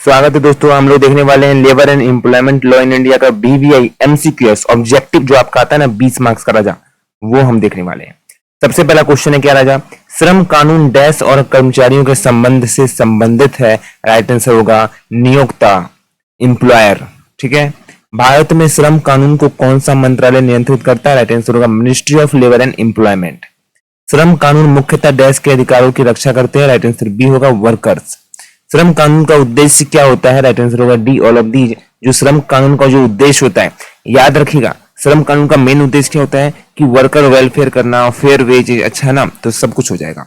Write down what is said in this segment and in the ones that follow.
स्वागत है दोस्तों। हम लोग देखने वाले हैं labour and employment law in India का बीवीआई एमसीक्यूएस ऑब्जेक्टिव जो आपका आता है ना 20 मार्क्स का राजा, वो हम देखने वाले हैं। सबसे पहला क्वेश्चन है क्या राजा, श्रम कानून डैश और कर्मचारियों के संबंध से संबंधित है। राइट आंसर होगा नियोक्ता, एम्प्लॉयर। ठीक है, भारत में श्रम कानून को कौन सा मंत्रालय नियंत्रित करता है। राइट आंसर होगा ministry of labour and employment. श्रम कानून मुख्यतः डैश के अधिकारों की रक्षा करते हैं। राइट आंसर बी होगा वर्कर्स। श्रम कानून का उद्देश्य क्या होता है। राइट आंसर होगा डी ऑल ऑफ दीज। जो श्रम कानून का जो उद्देश्य होता है, याद रखिएगा, श्रम कानून का मेन उद्देश्य क्या होता है कि वर्कर वेलफेयर करना, फेयर वेज, अच्छा है ना, तो सब कुछ हो जाएगा।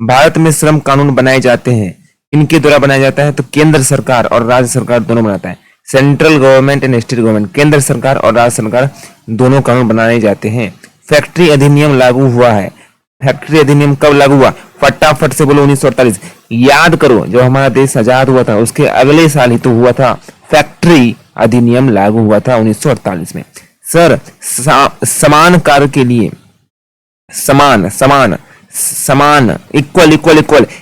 भारत में श्रम कानून बनाए जाते हैं, इनके द्वारा बनाया जाता है तो केंद्र सरकार और राज्य सरकार दोनों बनाता है। Central government and state government, केंद्र सरकार और राज्य सरकार दोनों कानून बनाए जाते हैं। फैक्ट्री अधिनियम लागू हुआ है। फैक्ट्री अधिनियम कब लागू हुआ, फटाफट से बोलो 1948। याद करो, जब हमारा देश आजाद हुआ था उसके अगले साल ही तो हुआ था, फैक्ट्री अधिनियम लागू हुआ था 1948 में। सर समान कार्य के लिए समान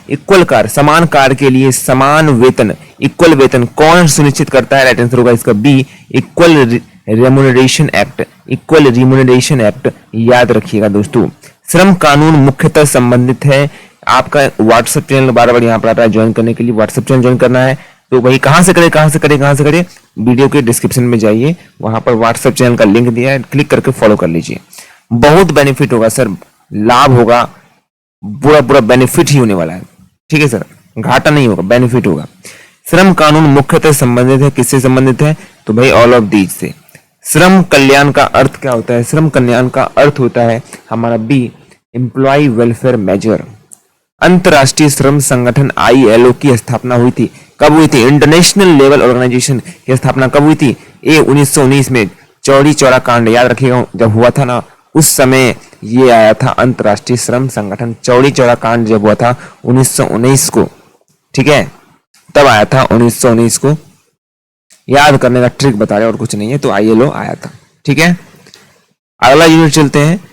इक्वल कार्य, समान कार्य के लिए समान वेतन, इक्वल वेतन कौन सुनिश्चित करता है। राइट आंसर होगा इसका B, equal remuneration act. Equal remuneration act याद रखिएगा दोस्तों। श्रम कानून मुख्यतः संबंधित है, आपका व्हाट्सएप चैनल बार बार यहाँ पर आता है, ज्वाइन करने के लिए व्हाट्सएप चैनल ज्वाइन करना है तो भाई कहाँ से करें, वीडियो के डिस्क्रिप्शन में जाइए, वहां पर व्हाट्सएप चैनल का लिंक दिया है, क्लिक करके फॉलो कर लीजिए। बहुत बेनिफिट होगा सर, लाभ होगा, पूरा बेनिफिट ही होने वाला है। ठीक है सर, घाटा नहीं होगा, बेनिफिट होगा। श्रम कानून मुख्यतः संबंधित है, किससे संबंधित है तो भाई ऑल ऑफ दीज से। श्रम कल्याण का अर्थ क्या होता है। श्रम कल्याण का अर्थ होता है हमारा बी, एम्प्लॉय वेलफेयर मेजर। अंतरराष्ट्रीय श्रम संगठन ILO की स्थापना हुई थी, कब हुई थी। इंटरनेशनल लेबर ऑर्गेनाइजेशन की स्थापना कब हुई थी, 1919 में। चौरी चौरा कांड याद रखिएगा, जब हुआ था ना उस समय ये आया था अंतरराष्ट्रीय श्रम संगठन। चौरी चौरा कांड जब हुआ था 1919 को, ठीक है, तब आया था 1919 को। याद करने का ट्रिक बता रहे और कुछ नहीं है, तो ILO आया था। ठीक है, अगला यूनिट चलते हैं।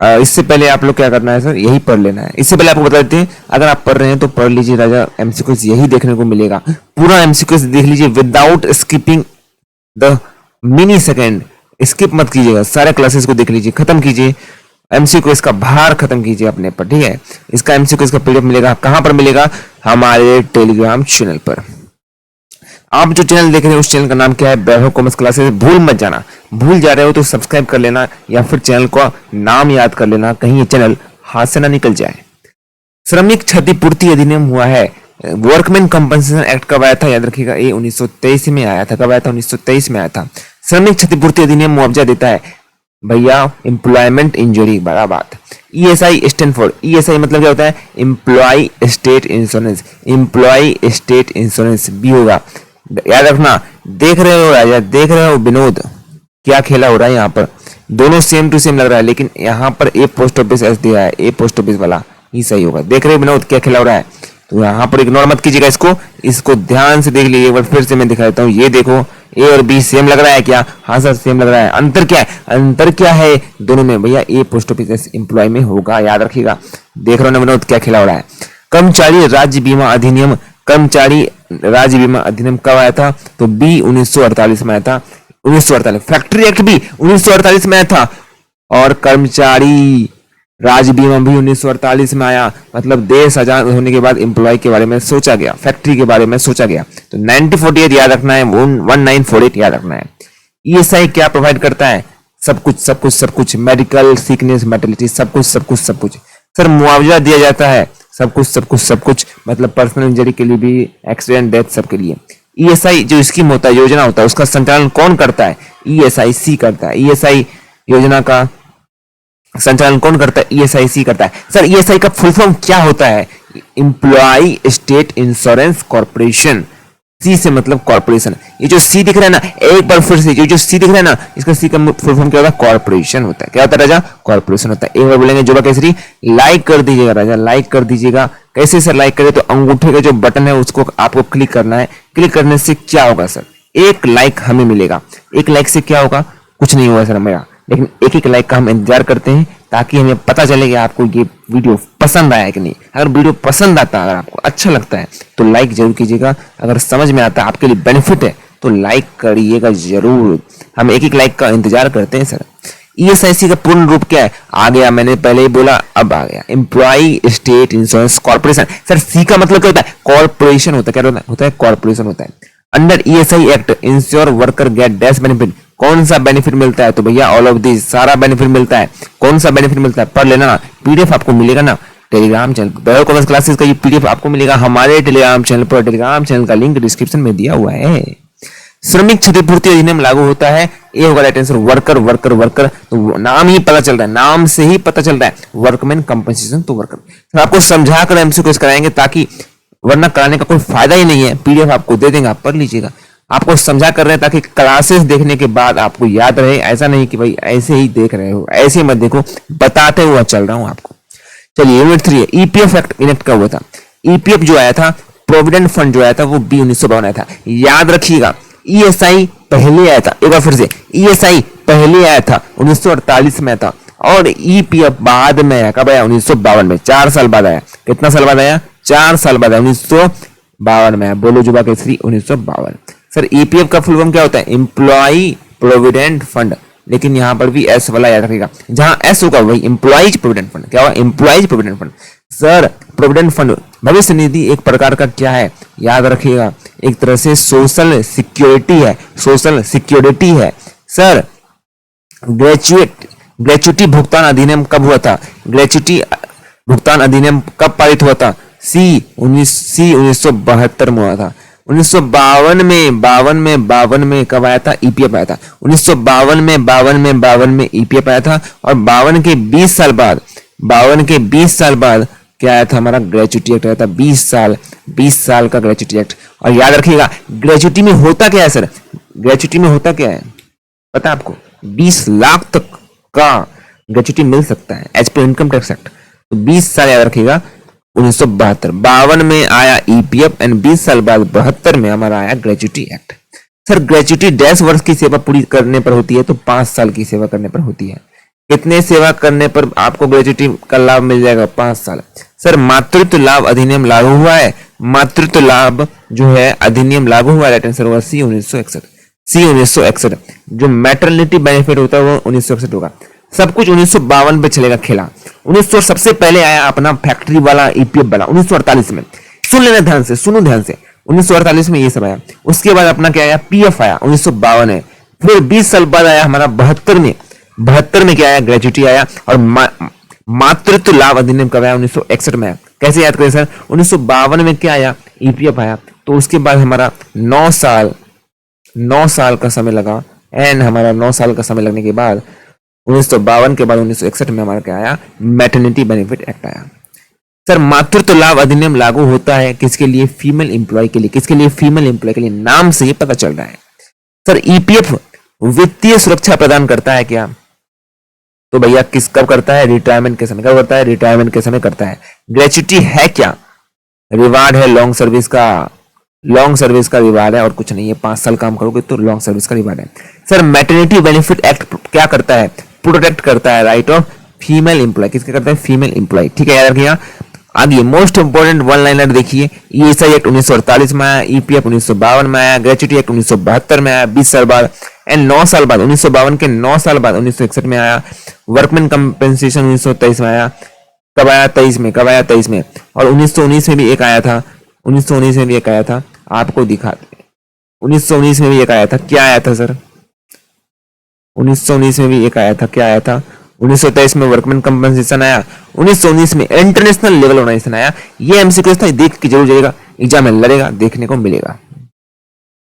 इससे पहले आप लोग क्या करना है सर, यही पढ़ लेना है। इससे पहले आपको बता देते हैं, अगर आप पढ़ रहे हैं तो पढ़ लीजिए राजा, एमसीक्यूज यही देखने को मिलेगा। पूरा एमसीक्यूज देख लीजिए without skipping the mini second. Skip मत कीजिएगा, सारे क्लासेस को देख लीजिए, खत्म कीजिए, एमसीक्यूज का भार खत्म कीजिए अपने पर। ठीक है, इसका एमसीक्यूज का पीडीएफ मिलेगा, कहां पर मिलेगा, हमारे टेलीग्राम चैनल पर। आप जो चैनल देख रहे हैं उस चैनल का नाम क्या है, वैभव कॉमर्स क्लासेस। भूल मत जाना, भूल जा रहे हो तो सब्सक्राइब कर लेना या फिर चैनल का नाम याद कर लेना, कहीं ये चैनल हाथ से ना निकल जाए। श्रमिक क्षतिपूर्ति अधिनियम हुआ है। वर्कमैन कंपनसेशन एक्ट कब आया था, याद रखिएगा, ये 1923 में आया था। कब आया था, 1923 में आया था। श्रमिक क्षतिपूर्ति अधिनियम मुआवजा देता है भैया, एम्प्लॉयमेंट इंजरी, बड़ा बात। ESI स्टैंड फॉर, ESI मतलब क्या होता है, employee state insurance. Employee state insurance B होगा, याद रखना। देख रहे हो राजा, देख रहे हो विनोद, क्या खेला हो रहा है यहाँ पर, दोनों सेम टू सेम लग रहा है, लेकिन यहाँ पर ए पोस्ट ऑफिस एस दिया है, ए पोस्ट ऑफिस वाला ही सही होगा। देख रहे हो विनोद क्या खेला हो रहा है, तो यहाँ पर इग्नोर मत कीजिएगा, इसको ध्यान से देख लीजिए। एक बार फिर से मैं दिखा देता हूँ, ये देखो ए और बी सेम लग रहा है क्या, हाँ सर सेम लग रहा है। अंतर क्या है, अंतर क्या है दोनों में भैया, ए पोस्ट ऑफिस एस एम्प्लॉय में होगा, याद रखिएगा। देख रहे हो ना विनोद क्या खेला हो रहा है। कर्मचारी राज्य बीमा अधिनियम, कर्मचारी राज्य बीमा अधिनियम कब आया था, तो बी 1948 में आया था। 1948 फैक्ट्री एक्ट भी 1948 में आया था, और कर्मचारी राज्य बीमा भी 1948 में आया। मतलब देश आजाद होने के बाद एम्प्लॉय के बारे में सोचा गया, फैक्ट्री के बारे में सोचा गया। तो 1948 याद रखना है, 1948 याद रखना है। ESI क्या प्रोवाइड करता है, सब कुछ, मेडिकल सिकनेस मैटरनिटी, सब कुछ। सर मुआवजा दिया जाता है, सब कुछ, मतलब पर्सनल इंजरी के लिए भी, एक्सीडेंट डेथ सब के लिए। ESI जो स्कीम होता है, योजना होता है, उसका संचालन कौन करता है, ESIC करता है। ESI योजना का संचालन कौन करता है, ESIC करता है। सर ESI का फुल फॉर्म क्या होता है, एम्प्लॉय स्टेट इंश्योरेंस कॉर्पोरेशन। सी से मतलब कॉर्पोरेशन। ये जो सी दिख रहा है ना, एक बार फिर से, जो सी दिख रहा है ना, इसका सी का फुल फॉर्म क्या होता है, कॉर्पोरेशन होता है। क्या होता है राजा, कॉर्पोरेशन होता है। एक बार बोलेंगे जोबा केसरी, लाइक कर दीजिएगा राजा, लाइक कर दीजिएगा। कैसे सर लाइक करें, तो अंगूठे का जो बटन है उसको आपको क्लिक करना है। क्लिक करने से क्या होगा सर, एक लाइक हमें मिलेगा। एक लाइक से क्या होगा, कुछ नहीं होगा सर मेरा, लेकिन एक लाइक का हम इंतजार करते हैं ताकि हमें पता चले कि आपको ये वीडियो पसंद आया कि नहीं। अगर वीडियो पसंद आता है, अगर आपको अच्छा लगता है तो लाइक जरूर कीजिएगा। अगर समझ में आता है, आपके लिए बेनिफिट है तो लाइक करिएगा जरूर। हम एक एक लाइक का इंतजार करते हैं सर। ईएसआईसी का पूर्ण रूप क्या है? आ गया, मैंने पहले ही बोला, अब आ गया, employ state insurance corporation. Sir C का मतलब क्या होता है? कॉर्पोरेशन होता है। क्या होता है? कॉर्पोरेशन होता है। Under ESI act ensure worker gate dash benefit. कौन सा बेनिफिट मिलता है? तो भैया ऑल ऑफ दिस, सारा बेनिफिट मिलता है। कौन सा बेनिफिट मिलता है? पढ़ लेना ना, पीडीएफ आपको मिलेगा ना Telegram channel, bio commerce classes का ये पीडीएफ आपको मिलेगा हमारे टेलीग्राम चैनल पर। टेलीग्राम चैनल का लिंक डिस्क्रिप्शन में दिया हुआ है। श्रमिक क्षतिपूर्ति अधिनियम लागू होता है, ये होगा right answer, worker worker worker. तो नाम ही पता चल रहा है, नाम से ही पता चल रहा है, वर्कमैन कंपनसेशन तो वर्कर। तो आपको समझा कर एमसीक्यू कराएंगे, ताकि वरना कराने का कोई फायदा ही नहीं है। पीडीएफ आपको दे देंगे, आप पढ़ लीजिएगा। आपको समझा कर रहे हैं ताकि क्लासेस देखने के बाद आपको याद रहे। ऐसा नहीं कि भाई ऐसे ही देख रहे हो, ऐसे मत देखो, बताते हुआ चल रहा हूं आपको। चलिए यूनिट 3 है, ईपीएफ एक्ट इनेक्ट कब हुआ था? ईपीएफ जो आया था, प्रोविडेंट फंड जो आया था, वो 1952 आया था। याद रखिएगा, ईएसआई पहले आया था। एक बार फिर से, ईएसआई पहले आया था 1948 में था, और ईपीएफ बाद में आया। कब आया? 1952 में, 4 साल बाद आया। कितना साल बाद आया? 4 साल बाद आया, 1952 में आया। बोलो जुबा केसरी 1952। सर ईपीएफ का फुल फॉर्म क्या होता है? Employee provident fund. लेकिन यहां पर भी एस वाला याद रखिएगा, जहां एस होगा वही एम्प्लॉइज प्रोविडेंट फंड। क्या होगा? Employees provident fund. Sir provident fund, भविष्य निधि एक प्रकार का क्या है? याद रखिएगा, एक तरह से सोशल सिक्योरिटी है, सोशल सिक्योरिटी है। सर ग्रेच्युटी भुगतान अधिनियम कब हुआ था? ग्रेच्युटी भुगतान अधिनियम कब पारित हुआ था? सी 1972 में हुआ था। 1952 में कब आया था? ईपीएफ आया था। 1952 में ईपीएफ आया था। और 52 के 20 साल बाद क्या आया था? हमारा ग्रेच्युटी एक्ट आया था। 20 साल का ग्रेच्युटी एक्ट। और याद रखिएगा, ग्रेच्युटी में होता क्या है सर? ग्रेच्युटी में होता क्या है पता है आपको? 20 लाख तक का ग्रेच्युटी मिल सकता है as per income tax act. तो 20 साल याद रखिएगा। 1952 में आया ईपीएफ एंड 20 साल बाद 72 में हमारा आया ग्रेच्युटी एक्ट। सर ग्रेच्युटी 10 वर्ष की सेवा पूरी करने पर होती है, तो 5 साल की सेवा करने पर होती है। कितने सेवा करने पर आपको ग्रेच्युटी का लाभ मिल जाएगा? 5 साल। सर मातृत्व लाभ अधिनियम लागू हुआ है। मातृत्व लाभ जो है अधिनियम लागू हुआ है, राइट आंसर होगा सी 1961। सी 1961। जो मैटरनिटी बेनिफिट होता है वो 1961 होगा। सब कुछ 1952 पे चलेगा खेला। 1900 सबसे पहले आया अपना फैक्ट्री वाला ईपीएफ वाला 1948 में। सुन लेना ध्यान से, सुनो ध्यान से। 1948 में ये सब आया। उसके बाद अपना क्या आया? पीएफ आया 1952 में। फिर 20 साल बाद आया हमारा 72 में क्या आया? ग्रेच्युटी आया। और मातृत्व लाभ अधिनियम कब आया? 1961 में आया। कैसे याद करें सर? 1952 में क्या आया? ईपीएफ आया। तो उसके बाद हमारा 9 साल का समय लगा। एंड हमारा 9 साल का समय लगने के बाद 1952 के बाद 1961 में हमारा क्या आया? मैटरनिटी बेनिफिट एक्ट आया। सर मातृत्व लाभ अधिनियम लागू होता है किसके लिए? फीमेल एम्प्लॉय के लिए। किसके लिए? फीमेल एम्प्लॉय के लिए। नाम से ये पता चल रहा है। सर ईपीएफ वित्तीय सुरक्षा प्रदान करता है क्या? तो भैया कब करता है? रिटायरमेंट के समय। कब करता है? रिटायरमेंट के समय करता है। ग्रेच्युटी है क्या? रिवार्ड है लॉन्ग सर्विस का रिवार्ड है और कुछ नहीं है। 5 साल काम करोगे तो लॉन्ग सर्विस का रिवार्ड है। सर मैटरनिटी बेनिफिट एक्ट क्या करता है? प्रोटेक्ट करता है राइट ऑफ फीमेल एम्प्लॉय। किसका करता है? Female employ. ठीक है, याद रखिएगा। आगे मोस्ट इंपोर्टेंट वन लाइनर देखिए। ईएसआई एक्ट 1948 में आया, ईपीएफ 1952 में आया, ग्रेच्युटी एक्ट 1972 में आया 20 साल बाद, एंड 9 साल बाद 1952 के 9 साल बाद 1961 में आया। वर्कमैन कंपेंसेशन 1923 में आया। कब आया? 23 में। कब आया? 23 में। और 1919 में भी एक आया था। 1919 में भी एक आया था, आपको दिखाते। 1919 में भी एक आया था। क्या आया था सर? 1919 में भी एक आया था। क्या आया था? 1923 में वर्कमैन कंपनसेशन आया। 1919 में इंटरनेशनल लेवल ऑर्गेनाइजेशन आया। ये एमसीक्यू था, देख के जरूर जाइएगा, एग्जाम में लड़ेगा, देखने को मिलेगा।